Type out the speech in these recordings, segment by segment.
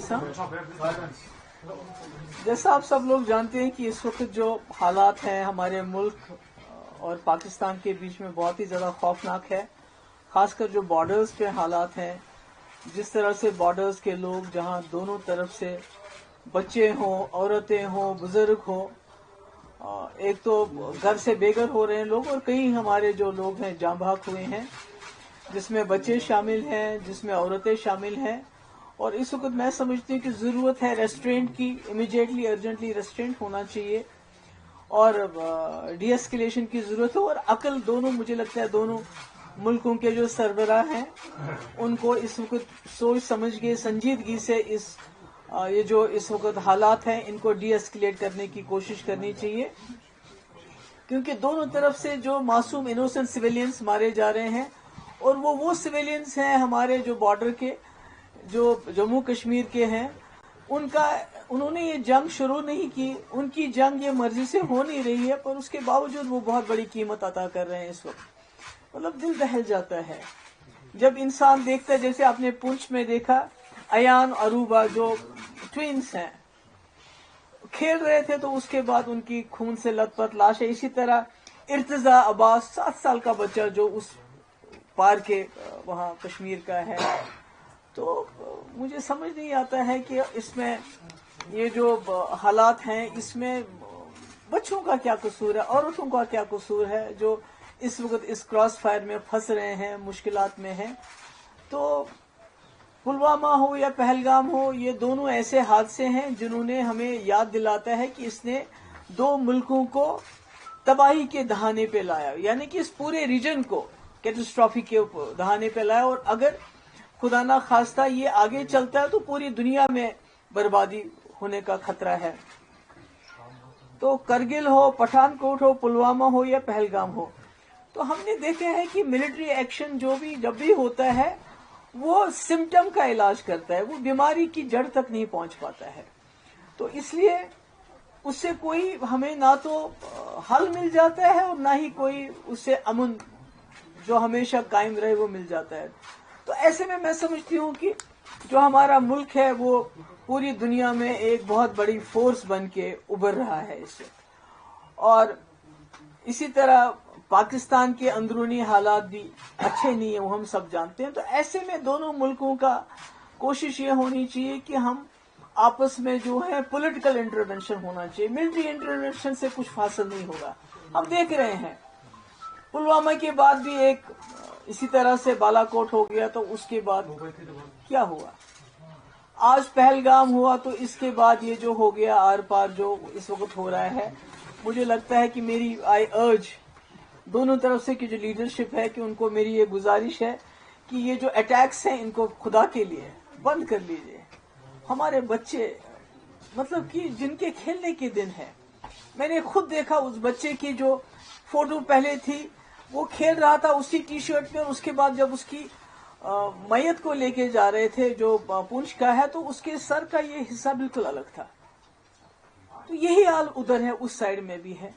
Please. جیسا آپ سب لوگ جانتے ہیں کہ اس وقت جو حالات ہیں ہمارے ملک اور پاکستان کے بیچ میں بہت ہی زیادہ خوفناک ہے. خاص کر جو بارڈرز پہ حالات ہیں، جس طرح سے بارڈرز کے لوگ جہاں دونوں طرف سے بچے ہوں، عورتیں ہوں، بزرگ ہوں، ایک تو گھر سے بے گھر ہو رہے ہیں لوگ، اور کئی ہمارے جو لوگ ہیں جاں بحق ہوئے ہیں، جس میں بچے شامل ہیں، جس میں عورتیں شامل ہیں. اور اس وقت میں سمجھتی ہوں کہ ضرورت ہے ریسٹرینٹ کی، امیڈیٹلی ارجنٹلی ریسٹرینٹ ہونا چاہیے، اور ڈی ایسکیلیشن کی ضرورت ہے. اور عقل دونوں، مجھے لگتا ہے دونوں ملکوں کے جو سربراہ ہیں ان کو اس وقت سوچ سمجھ کے سنجیدگی سے یہ جو اس وقت حالات ہیں ان کو ڈی ایسکیلیٹ کرنے کی کوشش کرنی چاہیے، کیونکہ دونوں طرف سے جو معصوم انوسنٹ سویلینز مارے جا رہے ہیں، اور وہ سویلینز ہیں ہمارے جو بارڈر کے، جو جموں کشمیر کے ہیں، انہوں نے یہ جنگ شروع نہیں کی، ان کی جنگ یہ مرضی سے ہو نہیں رہی ہے، پر اس کے باوجود وہ بہت بڑی قیمت عطا کر رہے ہیں اس وقت. مطلب دل دہل جاتا ہے جب انسان دیکھتا ہے، جیسے آپ نے پونچھ میں دیکھا ایان اروبا جو ٹوینز ہیں کھیل رہے تھے، تو اس کے بعد ان کی خون سے لت پت لاش ہے. اسی طرح ارتضا عباس 7 سال کا بچہ جو اس پار کے وہاں کشمیر کا ہے. تو مجھے سمجھ نہیں آتا ہے کہ اس میں یہ جو حالات ہیں اس میں بچوں کا کیا قصور ہے، عورتوں کا کیا قصور ہے جو اس وقت اس کراس فائر میں پھنس رہے ہیں، مشکلات میں ہیں. تو پلوامہ ہو یا پہلگام ہو، یہ دونوں ایسے حادثے ہیں جنہوں نے ہمیں یاد دلاتا ہے کہ اس نے 2 ملکوں کو تباہی کے دہانے پہ لایا، یعنی کہ اس پورے ریجن کو کیٹسٹرافی کے دہانے پہ لایا. اور اگر خدا نہ خواستہ یہ آگے چلتا ہے تو پوری دنیا میں بربادی ہونے کا خطرہ ہے. تو کرگل ہو، پٹھان کوٹ ہو، پلوامہ ہو یا پہلگام ہو، تو ہم نے دیکھا ہے کہ ملٹری ایکشن جب بھی ہوتا ہے وہ سمٹم کا علاج کرتا ہے، وہ بیماری کی جڑ تک نہیں پہنچ پاتا ہے. تو اس لیے اس سے کوئی ہمیں نہ تو حل مل جاتا ہے اور نہ ہی کوئی اس سے امن جو ہمیشہ قائم رہے وہ مل جاتا ہے. تو ایسے میں سمجھتی ہوں کہ جو ہمارا ملک ہے وہ پوری دنیا میں ایک بہت بڑی فورس بن کے ابھر رہا ہے اس سے. اور اسی طرح پاکستان کے اندرونی حالات بھی اچھے نہیں ہیں، وہ ہم سب جانتے ہیں. تو ایسے میں دونوں ملکوں کا کوشش یہ ہونی چاہیے کہ ہم آپس میں جو ہے پولیٹیکل انٹرونشن ہونا چاہیے. ملٹری انٹرونشن سے کچھ حاصل نہیں ہوگا. ہم دیکھ رہے ہیں پلوامہ کے بعد بھی ایک اسی طرح سے بالا کوٹ ہو گیا، تو اس کے بعد کیا ہوا؟ آج پہلگام ہوا، تو اس کے بعد یہ جو ہو گیا آر پار جو اس وقت ہو رہا ہے. مجھے لگتا ہے کہ میری آئی ارج دونوں طرف سے کی جو لیڈرشپ ہے کہ ان کو میری یہ گزارش ہے کہ یہ جو اٹیکس ہیں ان کو خدا کے لیے بند کر لیجئے. ہمارے بچے مطلب کہ جن کے کھیلنے کے دن ہے، میں نے خود دیکھا اس بچے کی جو فوٹو پہلے تھی، وہ کھیل رہا تھا اسی ٹی شرٹ میں، اور اس کے بعد جب اس کی میت کو لے کے جا رہے تھے جو پونچھ کا ہے، تو اس کے سر کا یہ حصہ بالکل الگ تھا. تو یہی حال ادھر ہے، اس سائڈ میں بھی ہے.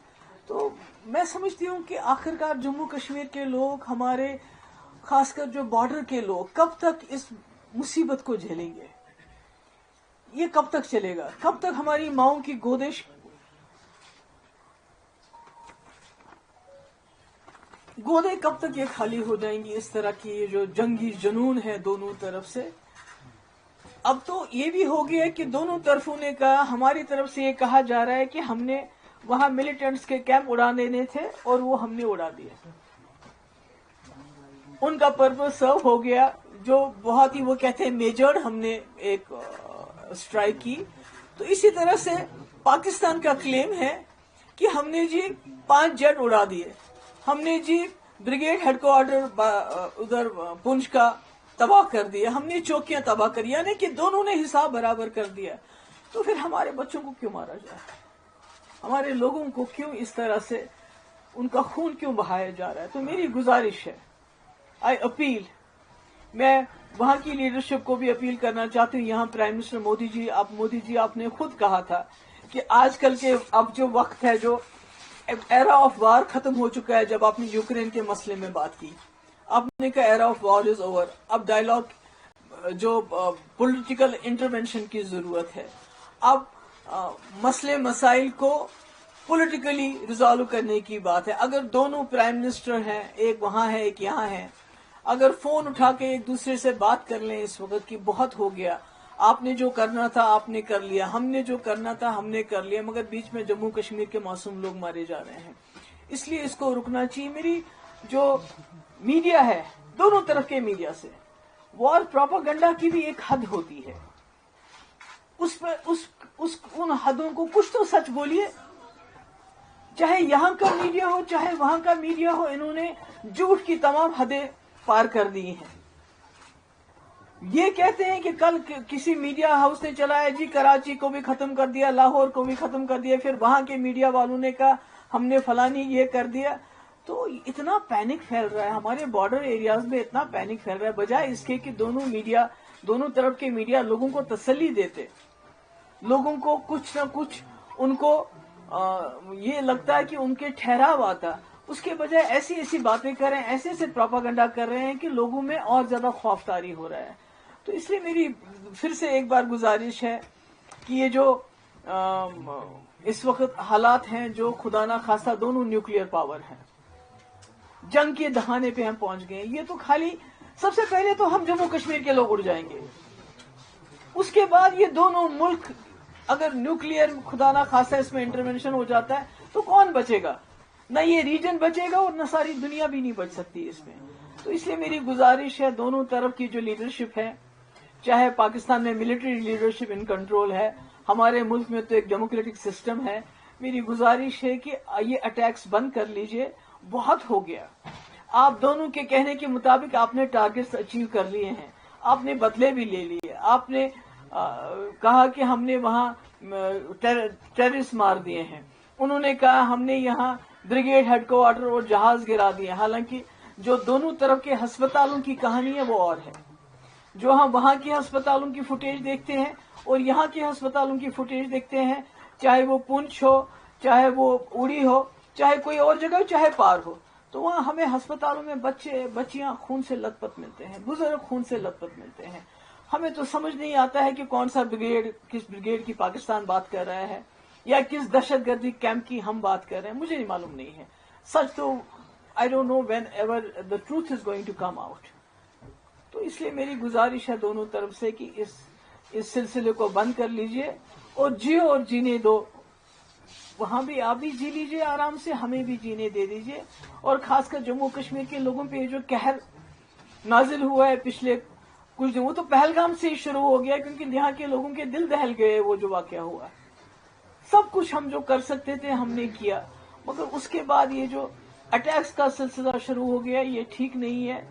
تو میں سمجھتی ہوں کہ آخرکار جموں کشمیر کے لوگ، ہمارے خاص کر جو بارڈر کے لوگ، کب تک اس مصیبت کو جھیلیں گے؟ یہ کب تک چلے گا؟ کب تک ہماری ماؤں کی گودیں کب تک یہ خالی ہو جائیں گی؟ اس طرح کی یہ جو جنگی جنون ہے دونوں طرف سے. اب تو یہ بھی ہو گیا کہ دونوں طرفوں نے کہا، ہماری طرف سے یہ کہا جا رہا ہے کہ ہم نے وہاں ملیٹنٹس کے کیمپ اڑا دینے تھے اور وہ ہم نے اڑا دیے. ان کا پرپز سرو ہو گیا، جو بہت ہی وہ کہتے ہیں میجرڈ ہم نے ایک اسٹرائک کی. تو اسی طرح سے پاکستان کا کلیم ہے کہ ہم نے جی 5 جیٹ اڑا دیے، ہم نے جی بریگیڈ ہیڈ کوارٹر ادھر پونچھ کا تباہ کر دیا، ہم نے چوکیاں تباہ کر، یعنی کہ دونوں نے حساب برابر کر دیا. تو پھر ہمارے بچوں کو کیوں مارا جائے؟ ہمارے لوگوں کو کیوں اس طرح سے ان کا خون کیوں بہایا جا رہا ہے؟ تو میری گزارش ہے، آئی اپیل، میں وہاں کی لیڈرشپ کو بھی اپیل کرنا چاہتی ہوں. یہاں پرائم منسٹر مودی جی آپ نے خود کہا تھا کہ آج کل کے اب جو وقت ہے، جو ایرا آف وار ختم ہو چکا ہے. جب آپ نے یوکرین کے مسئلے میں بات کی، آپ نے کہا era of war is over, اب ڈائیلاگ جو پولیٹیکل انٹرونشن کی ضرورت ہے. اب مسئلے مسائل کو پولیٹیکلی ریزالو کرنے کی بات ہے. اگر دونوں پرائم منسٹر ہیں، ایک وہاں ہے ایک یہاں ہے، اگر فون اٹھا کے ایک دوسرے سے بات کر لیں اس وقت کی بہت ہو گیا، آپ نے جو کرنا تھا آپ نے کر لیا، ہم نے جو کرنا تھا ہم نے کر لیا، مگر بیچ میں جموں کشمیر کے معصوم لوگ مارے جا رہے ہیں. اس لیے اس کو رکنا چاہیے. میری جو میڈیا ہے، دونوں طرف کے میڈیا سے وار پروپاگنڈا کی بھی ایک حد ہوتی ہے. ان حدوں کو کچھ تو سچ بولیے. چاہے یہاں کا میڈیا ہو چاہے وہاں کا میڈیا ہو، انہوں نے جھوٹ کی تمام حدیں پار کر دی ہیں. یہ کہتے ہیں کہ کل کسی میڈیا ہاؤس نے چلایا جی کراچی کو بھی ختم کر دیا، لاہور کو بھی ختم کر دیا، پھر وہاں کے میڈیا والوں نے کہا ہم نے فلانی یہ کر دیا. تو اتنا پینک پھیل رہا ہے ہمارے بارڈر ایریاز میں، اتنا پینک پھیل رہا ہے، بجائے اس کے کہ دونوں طرف کے میڈیا لوگوں کو تسلی دیتے، لوگوں کو کچھ نہ کچھ ان کو یہ لگتا ہے کہ ان کے ٹھہراو آتا. اس کے بجائے ایسی ایسی باتیں کر رہے ہیں، ایسے ایسے پروپاگنڈا کر رہے ہیں کہ لوگوں میں اور زیادہ خوف طاری ہو رہا ہے. تو اس لیے میری پھر سے ایک بار گزارش ہے کہ یہ جو اس وقت حالات ہیں، جو خدا نہ خواستہ دونوں نیوکلیئر پاور ہیں، جنگ کے دہانے پہ ہم پہنچ گئے. یہ تو خالی سب سے پہلے تو ہم جموں کشمیر کے لوگ اڑ جائیں گے. اس کے بعد یہ دونوں ملک اگر نیوکلیئر خدا نہ خواستہ اس میں انٹرونشن ہو جاتا ہے تو کون بچے گا؟ نہ یہ ریجن بچے گا اور نہ ساری دنیا بھی نہیں بچ سکتی اس میں. تو اس لیے میری گزارش ہے دونوں طرف کی جو لیڈرشپ ہے، چاہے پاکستان میں ملٹری لیڈرشپ ان کنٹرول ہے، ہمارے ملک میں تو ایک ڈیموکریٹک سسٹم ہے، میری گزارش ہے کہ یہ اٹیکس بند کر لیجئے. بہت ہو گیا. آپ دونوں کے کہنے کے مطابق آپ نے ٹارگٹس اچیو کر لیے ہیں، آپ نے بدلے بھی لے لیے، آپ نے کہا کہ ہم نے وہاں ٹیررسٹ مار دیے ہیں، انہوں نے کہا ہم نے یہاں بریگیڈ ہیڈ کوارٹر اور جہاز گرا دیے. حالانکہ جو دونوں طرف کے ہسپتالوں کی کہانی ہے وہ اور ہے. جو ہم وہاں کی ہسپتالوں کی فوٹیج دیکھتے ہیں اور یہاں کی ہسپتالوں کی فوٹیج دیکھتے ہیں، چاہے وہ پونچھ ہو، چاہے وہ اوڑی ہو، چاہے کوئی اور جگہ ہو، چاہے پار ہو، تو وہاں ہمیں ہسپتالوں میں بچیاں خون سے لت پت ملتے ہیں، بزرگ خون سے لت پت ملتے ہیں. ہمیں تو سمجھ نہیں آتا ہے کہ کون سا بریگیڈ، کس بریگیڈ کی پاکستان بات کر رہا ہے یا کس دہشت گردی کیمپ کی ہم بات کر رہے ہیں. مجھے نہیں معلوم نہیں ہے سچ تو. I don't know whenever the truth is going to come out. تو اس لیے میری گزارش ہے دونوں طرف سے کہ اس سلسلے کو بند کر لیجئے اور جیو اور جینے دو. وہاں بھی آپ بھی جی لیجئے آرام سے، ہمیں بھی جینے دے دیجئے. اور خاص کر جموں کشمیر کے لوگوں پہ جو قہر نازل ہوا ہے پچھلے کچھ دن، وہ تو پہلگام سے ہی شروع ہو گیا، کیونکہ یہاں کے لوگوں کے دل دہل گئے. وہ جو واقعہ ہوا، سب کچھ ہم جو کر سکتے تھے ہم نے کیا، مگر اس کے بعد یہ جو اٹیکس کا سلسلہ شروع ہو گیا، یہ ٹھیک نہیں ہے،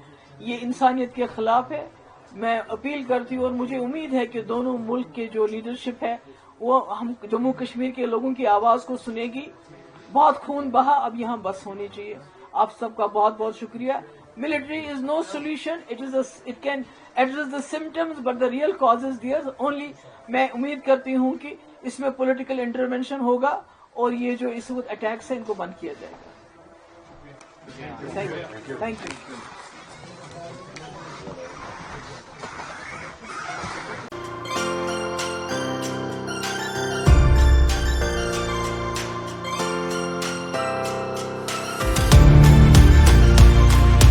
یہ انسانیت کے خلاف ہے. میں اپیل کرتی ہوں اور مجھے امید ہے کہ دونوں ملک کے جو لیڈرشپ ہے وہ ہم جموں کشمیر کے لوگوں کی آواز کو سنے گی. بہت خون بہا، اب یہاں بس ہونی چاہیے. آپ سب کا بہت بہت شکریہ. Military is no solution. It can address the symptoms, but the real cause is there. Only میں امید کرتی ہوں کہ اس میں پولیٹیکل انٹرونشن ہوگا اور یہ جو اس وقت اٹیکس ہیں ان کو بند کیا جائے گا. Thank you.